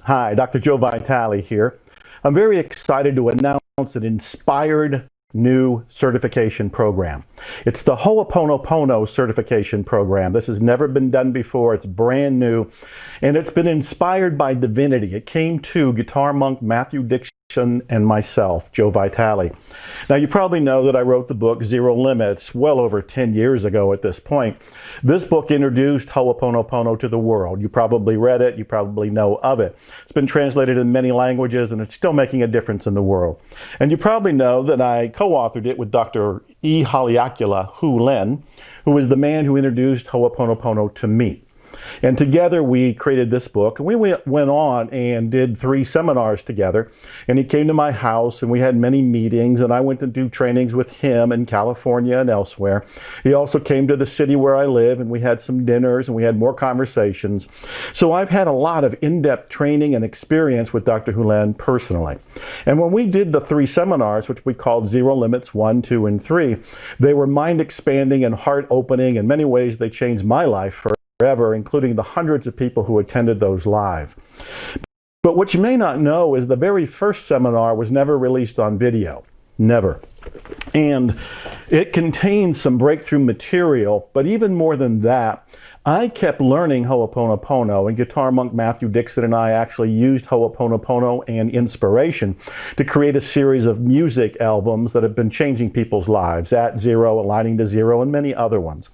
Hi, Dr. Joe Vitale here. I'm very excited to announce an inspired new certification program. It's the Ho'oponopono certification program. This has never been done before. It's brand new, and it's been inspired by divinity. It came to guitar monk Matthew Dixon and myself, Joe Vitale. Now, you probably know that I wrote the book Zero Limits well over 10 years ago at this point. This book introduced Ho'oponopono to the world. You probably read it, you probably know of it. It's been translated in many languages, and it's still making a difference in the world. And you probably know that I co-authored it with Dr. E. Haleakala Hu Lin, who was the man who introduced Ho'oponopono to me. And together we created this book, and we went on and did 3 seminars together. And he came to my house, and we had many meetings, and I went to do trainings with him in California and elsewhere. He also came to the city where I live, and we had some dinners, and we had more conversations. So I've had a lot of in-depth training and experience with Dr. Hu Lin personally. And when we did the 3 seminars, which we called Zero Limits 1, 2, and 3, they were mind-expanding and heart-opening. In many ways, they changed my life forever, including the hundreds of people who attended those live. But what you may not know is the very first seminar was never released on video. Never. And it contained some breakthrough material, but even more than that, I kept learning Ho'oponopono, and guitar monk Matthew Dixon and I actually used Ho'oponopono and inspiration to create a series of music albums that have been changing people's lives, At Zero, Aligning to Zero, and many other ones.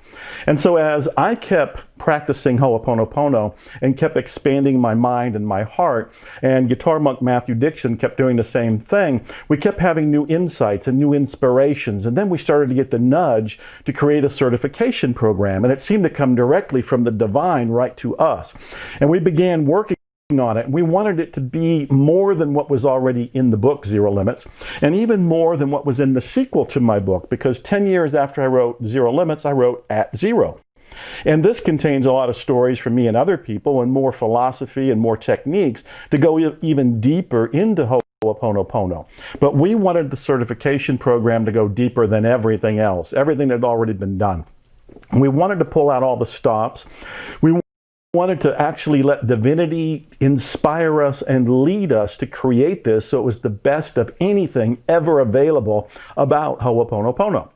And so as I kept practicing Ho'oponopono and kept expanding my mind and my heart, and guitar monk Matthew Dixon kept doing the same thing, we kept having new insights and new inspirations, and then we started to get the nudge to create a certification program, and it seemed to come directly from the divine right to us. And we began working on it. We wanted it to be more than what was already in the book Zero Limits, and even more than what was in the sequel to my book, because 10 years after I wrote Zero Limits, I wrote At Zero. And this contains a lot of stories from me and other people, and more philosophy and more techniques to go even deeper into Ho'oponopono. But we wanted the certification program to go deeper than everything else, everything that had already been done. We wanted to pull out all the stops. We wanted to actually let divinity inspire us and lead us to create this so it was the best of anything ever available about Ho'oponopono.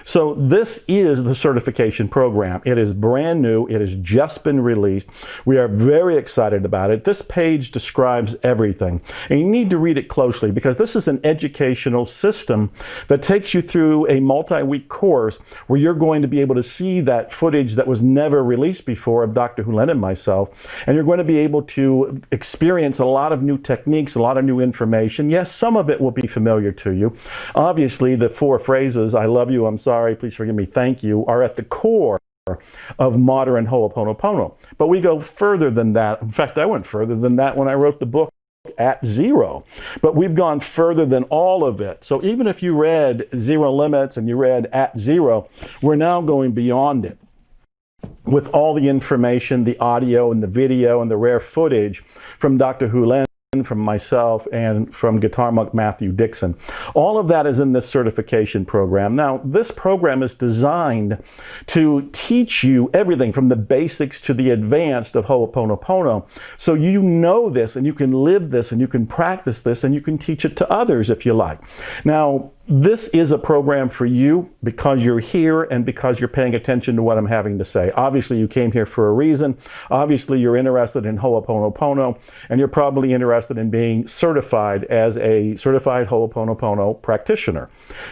So this is the certification program. It is brand new. It has just been released. We are very excited about it. This page describes everything, and you need to read it closely because this is an educational system that takes you through a multi-week course where you're going to be able to see that footage that was never released before of Dr. Hu Lin and myself, and you're going to be able to experience a lot of new techniques, a lot of new information. Yes, some of it will be familiar to you. Obviously, the 4 phrases, I love you, I'm sorry, please forgive me, thank you, are at the core of modern Ho'oponopono. But we go further than that. In fact, I went further than that when I wrote the book At Zero. But we've gone further than all of it. So even if you read Zero Limits and you read At Zero, we're now going beyond it with all the information, the audio and the video and the rare footage from Dr. Hu Lin, from myself, and from guitar monk Matthew Dixon. All of that is in this certification program. Now, this program is designed to teach you everything from the basics to the advanced of Ho'oponopono. So you know this, and you can live this, and you can practice this, and you can teach it to others if you like. Now, this is a program for you because you're here and because you're paying attention to what I'm having to say. Obviously, you came here for a reason. Obviously, you're interested in Ho'oponopono, and you're probably interested in being certified as a certified Ho'oponopono practitioner.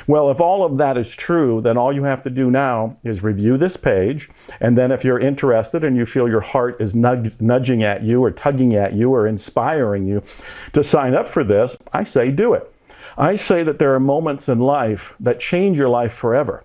Well, if all of that is true, then all you have to do now is review this page, and then if you're interested and you feel your heart is nudging at you or tugging at you or inspiring you to sign up for this, I say do it. I say that there are moments in life that change your life forever.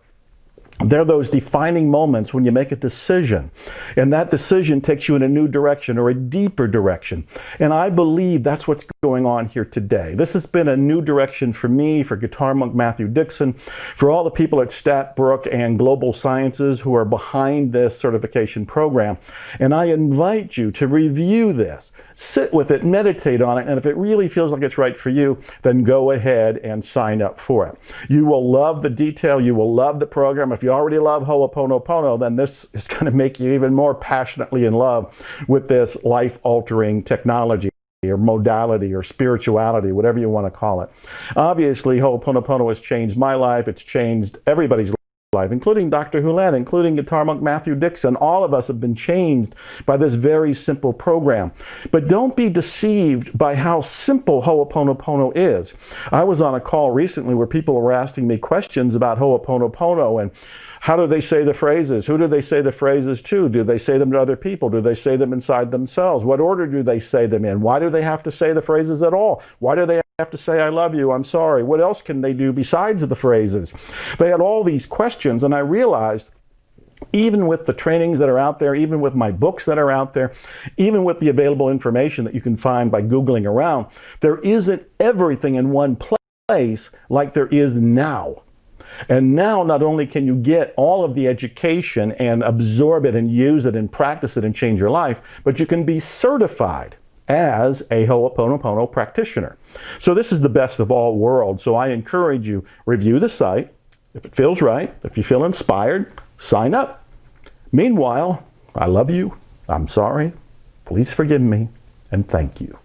They're those defining moments when you make a decision, and that decision takes you in a new direction or a deeper direction. And I believe that's what's going on here today. This has been a new direction for me, for guitar monk Matthew Dixon, for all the people at Statbrook and Global Sciences who are behind this certification program. And I invite you to review this, sit with it, meditate on it, and if it really feels like it's right for you, then go ahead and sign up for it. You will love the detail. You will love the program. If you already love Ho'oponopono, then this is going to make you even more passionately in love with this life-altering technology. or modality or spirituality, whatever you want to call it. Obviously, Ho'oponopono has changed my life. It's changed everybody's life, including Dr. Hulan, including Guitar Monk Matthew Dixon. All of us have been changed by this very simple program. But don't be deceived by how simple Ho'oponopono is. I was on a call recently where people were asking me questions about Ho'oponopono and how do they say the phrases? Who do they say the phrases to? Do they say them to other people? Do they say them inside themselves? What order do they say them in? Why do they have to say the phrases at all? Why do they have to say, I love you, I'm sorry? What else can they do besides the phrases? They had all these questions, and I realized even with the trainings that are out there, even with my books that are out there, even with the available information that you can find by Googling around, there isn't everything in one place like there is now. And now not only can you get all of the education and absorb it and use it and practice it and change your life, but you can be certified as a Ho'oponopono practitioner. So this is the best of all worlds. So I encourage you, review the site. If it feels right, if you feel inspired, sign up. Meanwhile, I love you, I'm sorry, please forgive me, and thank you.